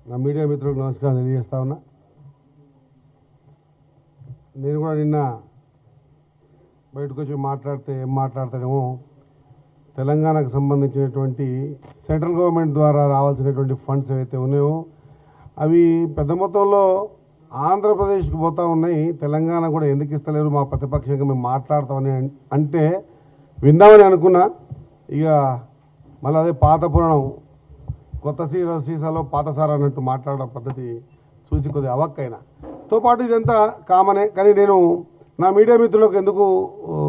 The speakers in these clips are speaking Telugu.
నా మీడియా మిత్రులకు నమస్కారం తెలియజేస్తా ఉన్నా. నేను కూడా నిన్న బయటకు వచ్చి మాట్లాడితే ఏం మాట్లాడతానేమో, తెలంగాణకు సంబంధించినటువంటి సెంట్రల్ గవర్నమెంట్ ద్వారా రావాల్సినటువంటి ఫండ్స్ ఏవైతే ఉన్నాయో అవి పెద్ద మొత్తంలో ఆంధ్రప్రదేశ్కి పోతూ ఉన్నాయి. తెలంగాణ కూడా ఎందుకు ఇస్తలేరు, మా ప్రతిపక్షంగా మేము మాట్లాడతామని అంటే విందామని అనుకున్నా. ఇక మళ్ళీ అదే పాత పురాణం, కొత్త సీసాలో పాత సార అన్నట్టు మాట్లాడడం పద్ధతి చూసి కొద్దిగా అవక్కైనా తో పాటు ఇదంతా కామనే. కానీ నేను నా మీడియా మిత్రులకు ఎందుకు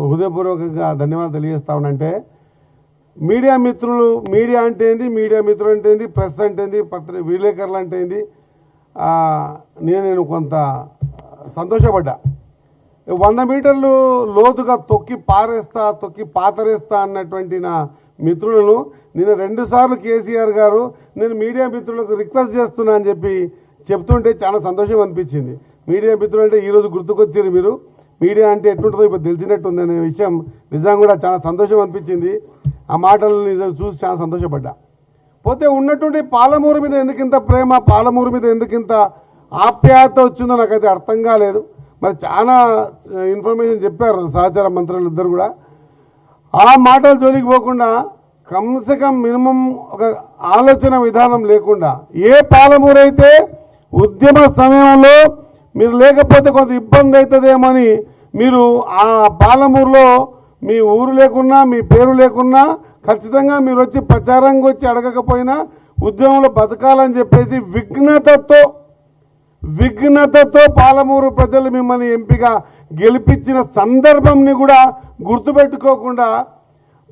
హృదయపూర్వకంగా ధన్యవాదాలు తెలియజేస్తా ఉన్నానంటే, మీడియా మిత్రులు, మీడియా అంటే ఏంది, మీడియా మిత్రులు అంటే ఏంది, ప్రెస్ అంటే ఏంది, విలేకరులు అంటే ఏంది, నేను కొంత సంతోషపడ్డా. 100 మీటర్లు లోతుగా తొక్కి పాతరేస్తా అన్నటువంటి నా మిత్రులను నేను 2 సార్లు కేసీఆర్ గారు నేను మీడియా మిత్రులకు రిక్వెస్ట్ చేస్తున్నా అని చెప్తుంటే చాలా సంతోషం అనిపించింది. మీడియా మిత్రులు అంటే ఈరోజు గుర్తుకొచ్చారు మీరు. మీడియా అంటే ఎట్లుంటుందో ఇప్పుడు తెలిసినట్టుంది అనే విషయం నిజంగా కూడా చాలా సంతోషం అనిపించింది. ఆ మాటలు నిజం చూసి చాలా సంతోషపడ్డా. పోతే ఉన్నటువంటి పాలమూరు మీద ఎందుకింత ప్రేమ, పాలమూరు మీద ఎందుకింత ఆప్యాయత వచ్చిందో నాకైతే అర్థం కాలేదు. మరి చాలా ఇన్ఫర్మేషన్ చెప్పారు సహచార మంత్రులు ఇద్దరు కూడా. ఆ మాటలు జోలికి పోకుండా కమ్సే కమ్ మినిమం ఒక ఆలోచన విధానం లేకుండా, ఏ పాలమూరు అయితే ఉద్యమ సమయంలో మీరు లేకపోతే కొంత ఇబ్బంది అవుతుందేమని మీరు ఆ పాలమూరులో మీ ఊరు లేకున్నా మీ పేరు లేకున్నా ఖచ్చితంగా మీరు వచ్చి ప్రచారంగా వచ్చి అడగకపోయినా ఉద్యమంలో బతకాలని చెప్పేసి విఘ్నతతో పాలమూరు ప్రజలు మిమ్మల్ని ఎంపిక గెలిపించిన సందర్భంని కూడా గుర్తుపెట్టుకోకుండా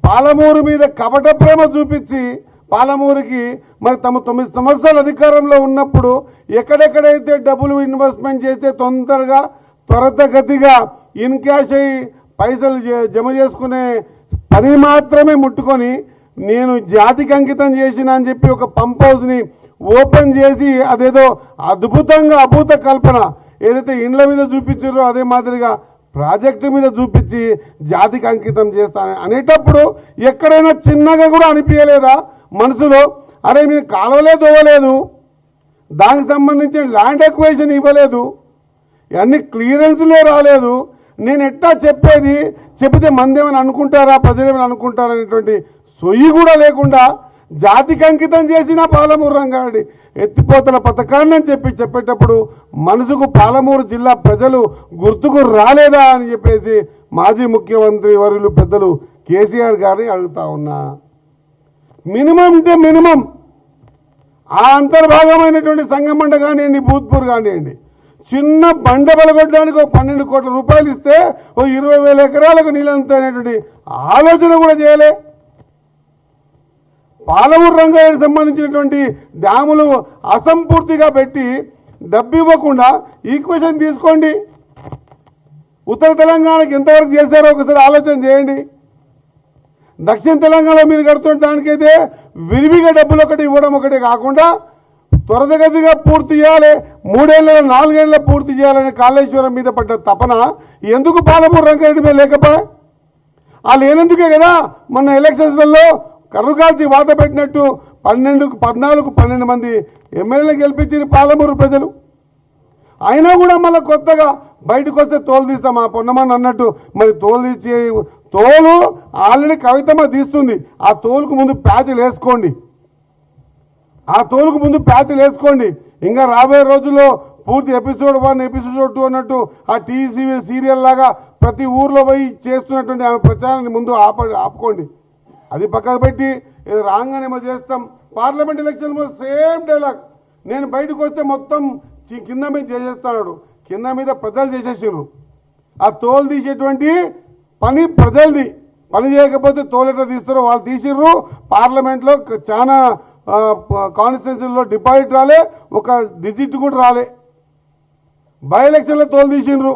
పాలమూరు మీద కపట ప్రేమ చూపించి పాలమూరుకి మరి తమ 9 సంవత్సరాల అధికారంలో ఉన్నప్పుడు ఎక్కడెక్కడైతే డబ్బులు ఇన్వెస్ట్మెంట్ చేస్తే తొందరగా త్వరితగతిగా ఇన్ క్యాష్ అయ్యి పైసలు జమ చేసుకునే పని మాత్రమే ముట్టుకొని నేను జాతికి అంకితం చేసిన అని చెప్పి ఒక పంప్ హౌస్ని ఓపెన్ చేసి అదేదో అద్భుత కల్పన ఏదైతే ఇండ్ల మీద చూపించారో అదే మాదిరిగా ప్రాజెక్టు మీద చూపించి జాతికి అంకితం చేస్తాను అనేటప్పుడు ఎక్కడైనా చిన్నగా కూడా అనిపించలేదా మనసులో? అరే మీరు కాలువలే దోవలేదు, దానికి సంబంధించిన ల్యాండ్ ఎక్వేషన్ ఇవ్వలేదు, అన్ని క్లియరెన్స్లే రాలేదు, నేను ఎట్టా చెప్తే మంది ఏమైనా అనుకుంటారా, ప్రజలు ఏమైనా అనుకుంటారా అనేటువంటి సొయ్యి కూడా లేకుండా జాతికి అంకితం చేసిన పాలమూరు రంగారెడ్డి ఎత్తిపోతల పథకాన్ని అని చెప్పేటప్పుడు మనసుకు పాలమూరు జిల్లా ప్రజలు గుర్తుకు రాలేదా అని చెప్పేసి మాజీ ముఖ్యమంత్రి వర్యులు పెద్దలు కేసీఆర్ గారిని అడుగుతా ఉన్నా. మినిమం అంటే మినిమం ఆ అంతర్భాగమైనటువంటి సంగమండ కానివ్వండి, భూత్పూర్ కానివ్వండి, చిన్న బండ బలగొట్టడానికి ఒక 12 కోట్ల రూపాయలు ఇస్తే ఓ 20,000 ఎకరాలకు నీళ్ళంతా అనేటువంటి ఆలోచన కూడా చేయలే. పాలమూరు రంగానికి సంబంధించినటువంటి డ్యాములు అసంపూర్తిగా పెట్టి డబ్బు ఇవ్వకుండా ఈక్వేషన్ తీసుకోండి. ఉత్తర తెలంగాణకి ఎంతవరకు చేశారో ఒకసారి ఆలోచన చేయండి. దక్షిణ తెలంగాణలో మీరు కడుతున్న దానికైతే విరివిగా డబ్బులు ఒకటి ఇవ్వడం ఒకటే కాకుండా త్వరితగతిగా పూర్తి చేయాలి, 3 ఏళ్ళ 4 ఏళ్ళ పూర్తి చేయాలని కాళేశ్వరం మీద పడ్డ తపన ఎందుకు పాలమూరు రంగారెడ్డి మీద లేకపోయా? ఆ లేనందుకే కదా మొన్న ఎలక్షన్స్లలో కర్రుకాల్చి వాత పెట్టినట్టు 12 మంది ఎమ్మెల్యేలు గెలిపించిన పాలమూరు ప్రజలు. అయినా కూడా మళ్ళీ కొత్తగా బయటకు వస్తే తోలు తీస్తాం ఆ పొన్నమని అన్నట్టు. మరి తోలు ఆల్రెడీ కవితమ్మ తీస్తుంది, ఆ తోలుకు ముందు ప్యాచ్లు వేసుకోండి. ఇంకా రాబోయే రోజుల్లో పూర్తి ఎపిసోడ్ 1 ఎపిసోడ్ 2 అన్నట్టు ఆ టీవీ సీరియల్ లాగా ప్రతి ఊర్లో పోయి చేస్తున్నటువంటి ఆమె ప్రచారాన్ని ముందు ఆపుకోండి. అది పక్కకు పెట్టి ఇది రాగానేమో చేస్తాం. పార్లమెంట్ ఎలక్షన్లో సేమ్ డైలాగ్, నేను బయటకు వస్తే మొత్తం కింద మీద చేసేస్తాడు, కింద మీద ప్రజలు చేసేసారు. ఆ తోలు తీసేటువంటి పని ప్రజలది. పని చేయకపోతే తోలు ఎట్లా తీస్తారో వాళ్ళు తీసిర్రు. పార్లమెంట్లో చాలా కాన్స్టిట్యున్సీల్లో డిపాజిట్ రాలే, ఒక డిజిట్ కూడా రాలే. బై ఎలక్షన్లో తోలు తీసిండ్రు.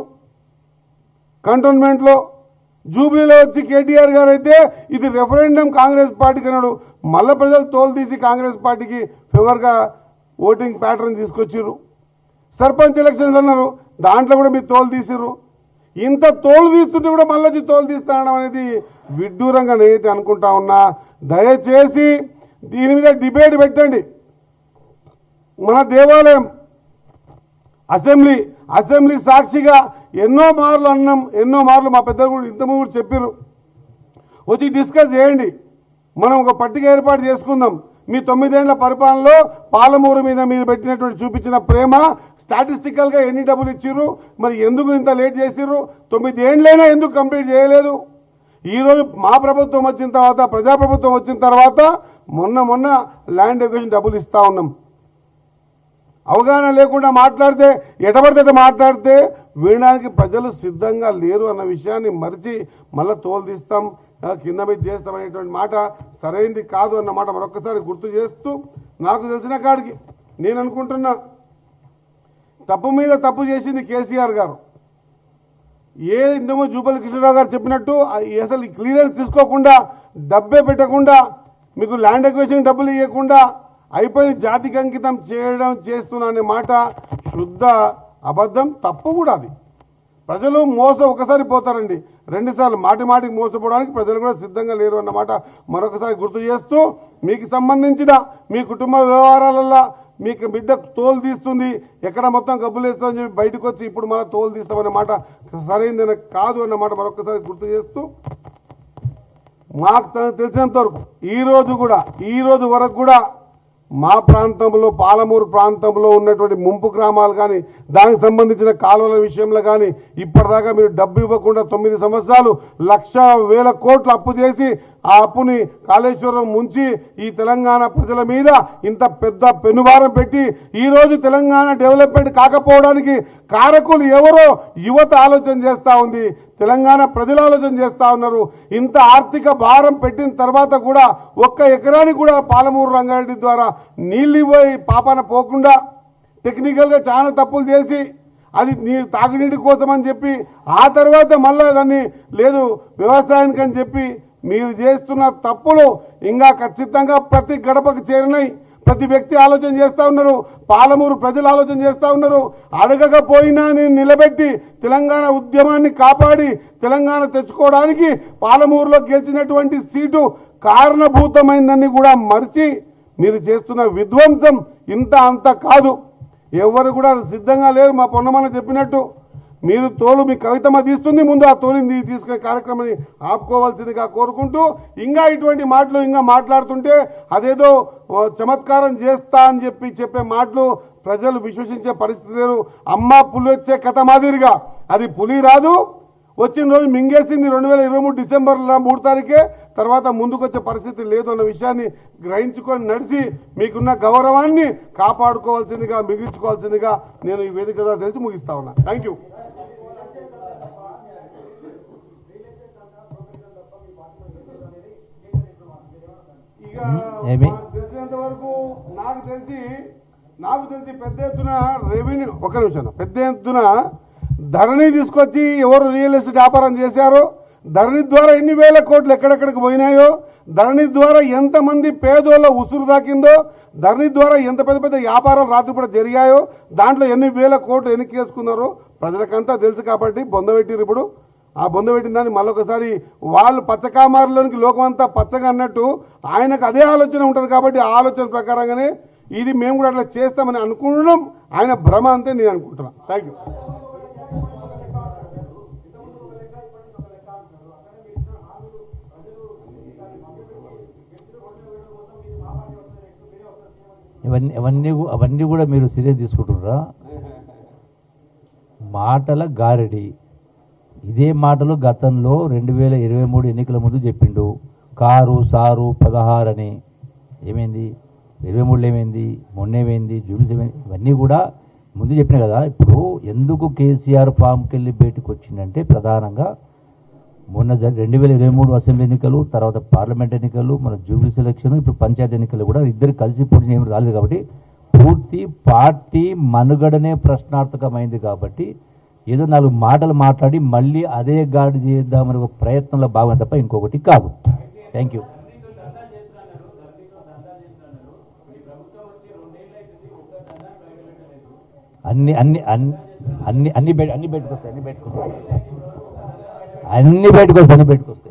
కంటోన్మెంట్లో జూబ్లీలో వచ్చి కేటీఆర్ గారు అయితే ఇది రెఫరెండం కాంగ్రెస్ పార్టీకి అన్నాడు. మళ్ళీ ప్రజలు తోలు తీసి కాంగ్రెస్ పార్టీకి ఫేవర్గా ఓటింగ్ ప్యాటర్న్ తీసుకొచ్చిర్రు. సర్పంచ్ ఎలక్షన్స్ అన్నారు, దాంట్లో కూడా మీరు తోలు తీసిర్రు. ఇంత తోలు తీస్తుంటే కూడా మళ్ళీ తోలు తీస్తానడం అనేది విడ్డూరంగా నేనైతే అనుకుంటా ఉన్నా. దయచేసి దీని మీద డిబేట్ పెట్టండి. మన దేవాలయం అసెంబ్లీ సాక్షిగా ఎన్నో మార్లు అన్నాం, ఎన్నో మార్లు మా పెద్దలు కూడా ఇంతకుముందు కూడా చెప్పారు, వచ్చి డిస్కస్ చేయండి, మనం ఒక పట్టిక ఏర్పాటు చేసుకుందాం. మీ 9 ఏళ్ల పరిపాలనలో పాలమూరు మీద మీరు పెట్టినటువంటి చూపించిన ప్రేమ స్టాటిస్టికల్గా ఎన్ని డబ్బులు ఇచ్చిర్రు, మరి ఎందుకు ఇంత లేట్ చేసిర్రు, 9 ఏళ్ళైనా ఎందుకు కంప్లీట్ చేయలేదు. ఈరోజు మా ప్రభుత్వం వచ్చిన తర్వాత, ప్రజాప్రభుత్వం వచ్చిన తర్వాత మొన్న ల్యాండ్ ఎక్విజిషన్ డబ్బులు ఇస్తూ ఉన్నాం. అవగాహన లేకుండా మాట్లాడితే, ఎటబడితే మాట్లాడితే వినడానికి ప్రజలు సిద్ధంగా లేరు అన్న విషయాన్ని మరిచి మళ్ళీ తోలు తీస్తాం, కింద మీద చేస్తాం అనేటువంటి మాట సరైంది కాదు అన్న మాట మరొకసారి గుర్తు చేస్తూ, నాకు తెలిసిన కాడికి నేను అనుకుంటున్నా, తప్పు మీద తప్పు చేసింది కేసీఆర్ గారు. ఇంతమో జూపల్లి కృష్ణారావు గారు చెప్పినట్టు అసలు క్లియరెన్స్ తీసుకోకుండా, డబ్బే పెట్టకుండా, మీకు ల్యాండ్ ఎక్విజిషన్ డబ్బులు ఇవ్వకుండా అయిపోయి జాతికి అంకితం చేస్తున్నా అనే మాట శుద్ధ అబద్ధం, తప్పు కూడా అది. ప్రజలు ఒకసారి పోతారండి, 2 సార్లు మాటికి మోసపోవడానికి ప్రజలు కూడా సిద్ధంగా లేరు అన్నమాట మరొకసారి గుర్తు చేస్తూ, మీకు సంబంధించిన మీ కుటుంబ వ్యవహారాలలో మీకు బిడ్డ తోలు తీస్తుంది, ఎక్కడ మొత్తం గబ్బులు వేస్తుందని చెప్పి బయటకు వచ్చి ఇప్పుడు మళ్ళీ తోలు తీస్తామన్న మాట సరైనది కాదు అన్నమాట మరొకసారి గుర్తు చేస్తూ, మాకు తెలిసినంత వరకు ఈ రోజు వరకు కూడా మా ప్రాంతంలో, పాలమూరు ప్రాంతంలో ఉన్నటువంటి ముంపు గ్రామాలు కానీ, దానికి సంబంధించిన కాలువల విషయంలో కానీ ఇప్పటిదాకా మీరు డబ్బు ఇవ్వకుండా 9 సంవత్సరాలు 1,00,000 కోట్లు అప్పు చేసి ఆ అప్పుని కాళేశ్వరం ముంచి ఈ తెలంగాణ ప్రజల మీద ఇంత పెద్ద పెనుభారం పెట్టి ఈరోజు తెలంగాణ డెవలప్మెంట్ కాకపోవడానికి కారకులు ఎవరో యువత ఆలోచన చేస్తూ ఉంది, తెలంగాణ ప్రజలు ఆలోచన చేస్తూ ఉన్నారు. ఇంత ఆర్థిక భారం పెట్టిన తర్వాత కూడా 1 ఎకరానికి కూడా పాలమూరు రంగారెడ్డి ద్వారా నీళ్ళు ఇవ్వయి పాపాన పోకుండా టెక్నికల్గా చాలా తప్పులు చేసి అది తాగునీటి కోసం అని చెప్పి ఆ తర్వాత మళ్ళీ దాన్ని లేదు వ్యవసాయానికి అని చెప్పి మీరు చేస్తున్న తప్పులు ఇంకా ఖచ్చితంగా ప్రతి గడపకు చేరినాయి. ప్రతి వ్యక్తి ఆలోచన చేస్తూ ఉన్నారు, పాలమూరు ప్రజలు ఆలోచన చేస్తూ ఉన్నారు. అడగకపోయినా నేను నిలబెట్టి తెలంగాణ ఉద్యమాన్ని కాపాడి తెలంగాణ తెచ్చుకోవడానికి పాలమూరులో గెలిచినటువంటి సీటు కారణభూతమైందని కూడా మరిచి మీరు చేస్తున్న విధ్వంసం ఇంత అంత కాదు. ఎవరు కూడా సిద్ధంగా లేరు. మా పొన్నమన్న చెప్పినట్టు మీరు మీ కవితమ్మ తీస్తుంది, ముందు ఆ తోలిని తీసుకునే కార్యక్రమాన్ని ఆపుకోవాల్సిందిగా కోరుకుంటూ, ఇంకా ఇటువంటి మాటలు ఇంకా మాట్లాడుతుంటే అదేదో చమత్కారం చేస్తా అని చెప్పే మాటలు ప్రజలు విశ్వసించే పరిస్థితి లేరు. అమ్మ పులి వచ్చే కథ మాదిరిగా అది పులి రాదు, వచ్చిన రోజు మింగేసింది 2023 డిసెంబర్ 3 తారీఖే, తర్వాత ముందుకొచ్చే పరిస్థితి లేదు అన్న విషయాన్ని గ్రహించుకొని నడిచి మీకున్న గౌరవాన్ని కాపాడుకోవాల్సిందిగా, మిగిల్చుకోవాల్సిందిగా నేను ఈ వేదిక ద్వారా తెలిసి ముగిస్తా ఉన్నా. Thank you. తెలిసినంత వరకు నాకు తెలిసి పెద్ద ఎత్తున రెవెన్యూ, ఒక నిమిషం, పెద్ద ఎత్తున ధరణి తీసుకొచ్చి ఎవరు రియల్ ఎస్టేట్ వ్యాపారం చేశారో, ధరణి ద్వారా ఎన్ని వేల కోట్లు ఎక్కడెక్కడికి పోయినాయో, ధరణి ద్వారా ఎంతమంది పేదోళ్ళ ఉసురు దాకిందో, ధరణి ద్వారా ఎంత పెద్ద పెద్ద వ్యాపారాలు రాత్రిపూట జరిగాయో, దాంట్లో ఎన్ని వేల కోట్లు వెనక్కి వేసుకున్నారో ప్రజలకంతా తెలుసు. కాబట్టి బొందబెట్టిరు. ఇప్పుడు ఆ బొందబెట్టిన దాన్ని మళ్ళొకసారి వాళ్ళు పచ్చకామారులోనికి లోకమంతా పచ్చగా అన్నట్టు ఆయనకు అదే ఆలోచన ఉంటుంది. కాబట్టి ఆ ఆలోచన ప్రకారంగానే ఇది మేము కూడా అట్లా చేస్తామని అనుకుంటున్నాం. ఆయన భ్రమ అంతే నేను అనుకుంటున్నాను. Thank you. అవన్నీ కూడా మీరు సీరియస్ తీసుకుంటున్నారా? మాటల గారడి. ఇదే మాటలు గతంలో 2023 ఎన్నికల ముందు చెప్పిండు. కారు సారు 16 అని. ఏమైంది? 23లో ఏమైంది? మొన్నేమైంది? జూబ్లీస్ ఏమైంది? ఇవన్నీ కూడా ముందు చెప్పినా కదా. ఇప్పుడు ఎందుకు కేసీఆర్ ఫామ్కి వెళ్ళి బయటకు వచ్చిందంటే ప్రధానంగా మొన్న 2023 అసెంబ్లీ ఎన్నికలు, తర్వాత పార్లమెంట్ ఎన్నికలు, మన జూబ్లీస్ ఎలక్షన్, ఇప్పుడు పంచాయతీ ఎన్నికలు కూడా ఇద్దరు కలిసి పోటీ ఏమి రాలేదు. కాబట్టి పూర్తి పార్టీ మనుగడనే ప్రశ్నార్థకమైంది. కాబట్టి ఏదో 4 మాటలు మాట్లాడి మళ్ళీ అదే గాడి చేద్దామని ఒక ప్రయత్నంలో భాగం తప్ప ఇంకొకటి కాదు. Thank you. అన్ని బయటకు వస్తాయి.